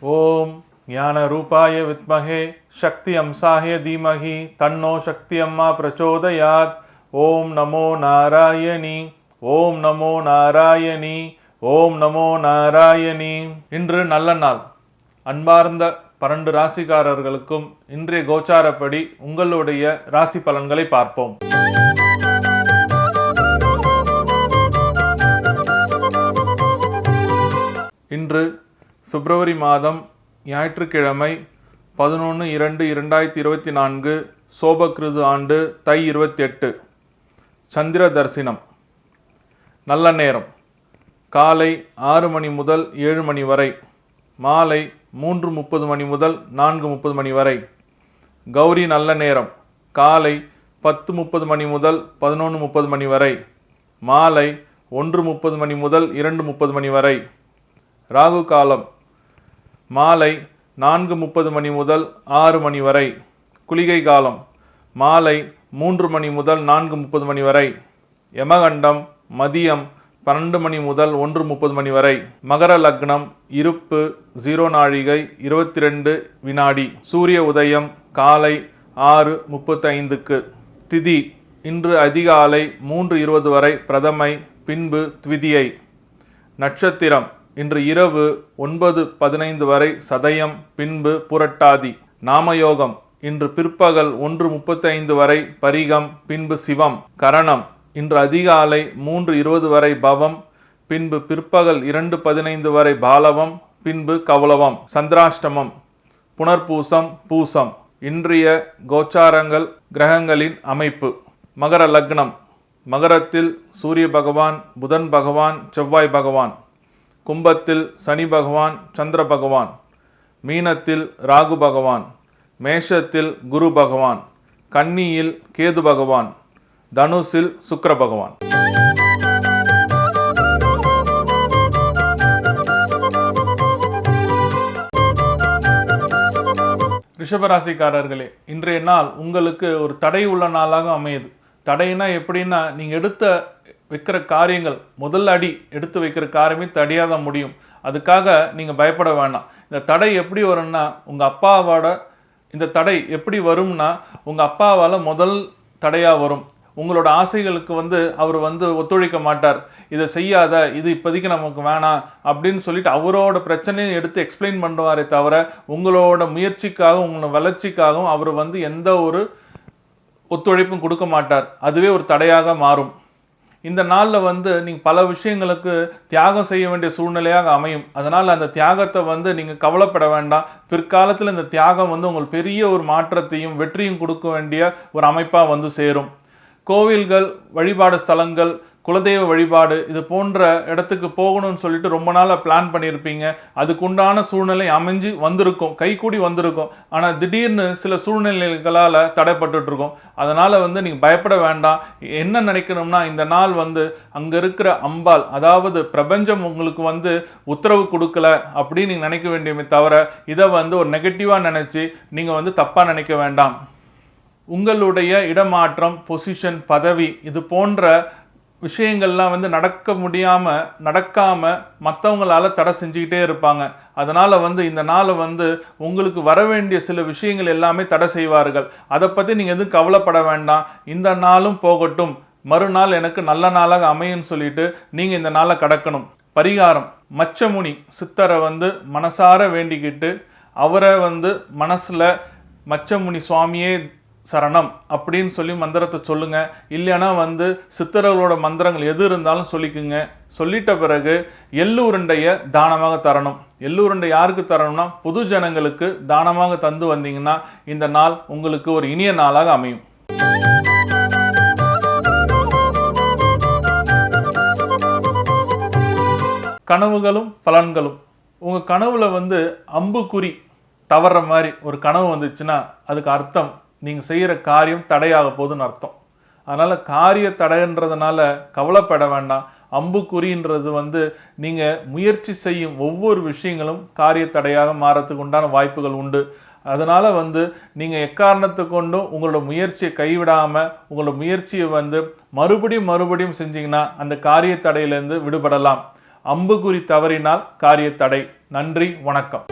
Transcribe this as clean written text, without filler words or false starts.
ஓம் ஞான ரூபாய வித்மஹே சக்தி அம்சாய தீமஹி தன்னோ சக்தி அம்மா பிரச்சோதயாத். ஓம் நமோ நாராயணி, ஓம் நமோ நாராயணி, ஓம் நமோ நாராயணி. இன்று நல்ல நாள். அன்பார்ந்த 12 ராசிக்காரர்களுக்கும் இன்றைய கோச்சாரப்படி உங்களுடைய ராசி பலன்களை பார்ப்போம். இன்று பிப்ரவரி மாதம் ஞாயிற்றுக்கிழமை 11/2/2024 சோபகிருது ஆண்டு தை 28. சந்திர தரிசனம். நல்ல நேரம் காலை 6 மணி முதல் 7 மணி வரை, மாலை 3:30 மணி முதல் 4:30 மணி வரை. கௌரி நல்ல நேரம் காலை 10:30 மணி முதல் 11:30 மணி வரை, மாலை 1:30 மணி முதல் 2:30 மணி வரை. ராகு காலம் மாலை 4:30 மணி முதல் 6 மணி வரை. குளிகை காலம் மாலை 3 மணி முதல் 4:30 மணி வரை. யமகண்டம் மதியம் 12 மணி முதல் 1:30 மணி வரை. மகர லக்னம் இருப்பு 0 நாழிகை 22 வினாடி. சூரிய உதயம் காலை 6:35க்கு. திதி இன்று அதிகாலை 3:20 வரை பிரதமை, பின்பு த்விதியை. நட்சத்திரம் இன்று இரவு 9:15 வரை சதயம், பின்பு புரட்டாதி. நாமயோகம் இன்று பிற்பகல் 1:35 வரை பரிகம், பின்பு சிவம். கரணம் இன்று அதிகாலை 3:20 வரை பவம், பின்பு பிற்பகல் 2:15 வரை பாலவம், பின்பு கௌலவம். சந்திராஷ்டமம் புனர்பூசம், பூசம். இன்றைய கோச்சாரங்கள், கிரகங்களின் அமைப்பு. மகர லக்னம். மகரத்தில் சூரிய பகவான், புதன் பகவான், செவ்வாய் பகவான். கும்பத்தில் சனி பகவான், சந்திர பகவான். மீனத்தில் ராகு பகவான். மேஷத்தில் குரு பகவான். கன்னியில் கேது பகவான். தனுசில் சுக்கிர பகவான். ரிஷபராசிக்காரர்களே, இன்றைய நாள் உங்களுக்கு ஒரு தடை உள்ள நாளாக அமையுது. தடைனா எப்படின்னா, நீங்கள் எடுத்த வைக்கிற காரியங்கள், முதல் அடி எடுத்து வைக்கிற காரியமே தடையாக தான் முடியும். அதுக்காக நீங்கள் பயப்பட வேண்டாம். இந்த தடை எப்படி வரும்னா, உங்கள் அப்பாவோட இந்த தடை எப்படி வரும்னா, உங்கள் அப்பாவால் முதல் தடையாக வரும். உங்களோட ஆசைகளுக்கு அவர் ஒத்துழைக்க மாட்டார். இதை செய்யாத, இது இப்போதைக்கு நமக்கு வேணாம் அப்படின்னு சொல்லிட்டு அவரோட பிரச்சனையை எடுத்து எக்ஸ்பிளைன் பண்ணுவாரே தவிர, உங்களோட முயற்சிக்காகவும் உங்களோட வளர்ச்சிக்காகவும் அவர் எந்த ஒரு ஒத்துழைப்பும் கொடுக்க மாட்டார். அதுவே ஒரு தடையாக மாறும். இந்த நாளில் நீங்கள் பல விஷயங்களுக்கு தியாகம் செய்ய வேண்டிய சூழ்நிலையாக அமையும். அதனால் அந்த தியாகத்தை நீங்கள் கவலைப்பட வேண்டாம். பிற்காலத்தில் இந்த தியாகம் உங்களுக்கு பெரிய ஒரு மாற்றத்தையும் வெற்றியும் கொடுக்க வேண்டிய ஒரு அமைப்பாக சேரும். கோவில்கள், வழிபாடு ஸ்தலங்கள், குலதெய்வ வழிபாடு, இது போன்ற இடத்துக்கு போகணும்னு சொல்லிட்டு ரொம்ப நாளாக பிளான் பண்ணியிருப்பீங்க. அதுக்குண்டான சூழ்நிலை அமைஞ்சு வந்திருக்கும், கைகூடி வந்திருக்கும். ஆனால் திடீர்னு சில சூழ்நிலைகளால் தடைப்பட்டுருக்கும். அதனால் நீங்கள் பயப்பட வேண்டாம். என்ன நினைக்கணும்னா, இந்த நாள் அங்கே இருக்கிற அம்பாள், அதாவது பிரபஞ்சம் உங்களுக்கு உத்தரவு கொடுக்கல அப்படின்னு நீங்கள் நினைக்க வேண்டியமே தவிர, இதை ஒரு நெகட்டிவாக நினச்சி நீங்கள் தப்பாக நினைக்க வேண்டாம். உங்களுடைய இடமாற்றம், பொசிஷன், பதவி, இது போன்ற விஷயங்கள்லாம் நடக்காமல் மற்றவங்களால் தடை செஞ்சுக்கிட்டே இருப்பாங்க. அதனால் இந்த நாளை உங்களுக்கு வர வேண்டிய சில விஷயங்கள் எல்லாமே தடை செய்வார்கள். அதை பற்றி நீங்கள் எதுவும் கவலைப்பட வேண்டாம். இந்த நாளும் போகட்டும், மறுநாள் எனக்கு நல்ல நாளாக அமையும்னு சொல்லிட்டு நீங்கள் இந்த நாளை கடக்கணும். பரிகாரம்: மச்சமுனி சித்தரை மனசார வேண்டிக்கிட்டு, அவரை மனசில் மச்சமுனி சுவாமியே சரணம் அப்படின்னு சொல்லி மந்திரத்தை சொல்லுங்க. இல்லைன்னா சித்தர்களோட மந்திரங்கள் எது இருந்தாலும் சொல்லிக்குங்க. சொல்லிட்ட பிறகு எள்ளு உருண்டையை தானமாக தரணும். எள்ளு உருண்டை யாருக்கு தரணும்னா, பொது ஜனங்களுக்கு தானமாக தந்து வந்தீங்கன்னா இந்த நாள் உங்களுக்கு ஒரு இனிய நாளாக அமையும். கனவுகளும் பலன்களும். உங்கள் கனவுல அம்புக்குறி தவற மாதிரி ஒரு கனவு வந்துச்சுன்னா, அதுக்கு அர்த்தம் நீங்கள் செய்கிற காரியம் தடையாக போகுதுன்னு அர்த்தம். அதனால் காரிய தடைன்றதுனால கவலைப்பட வேண்டாம். அம்புக்குறின்றது நீங்கள் முயற்சி செய்யும் ஒவ்வொரு விஷயங்களும் காரிய தடையாக மாறத்துக்கு உண்டான வாய்ப்புகள் உண்டு. அதனால் நீங்கள் எக்காரணத்தை கொண்டும் உங்களோட முயற்சியை கைவிடாமல் உங்களோட முயற்சியை மறுபடியும் செஞ்சிங்கன்னா அந்த காரிய தடையிலேருந்து விடுபடலாம். அம்புகுறி தவறினால் காரிய தடை. நன்றி, வணக்கம்.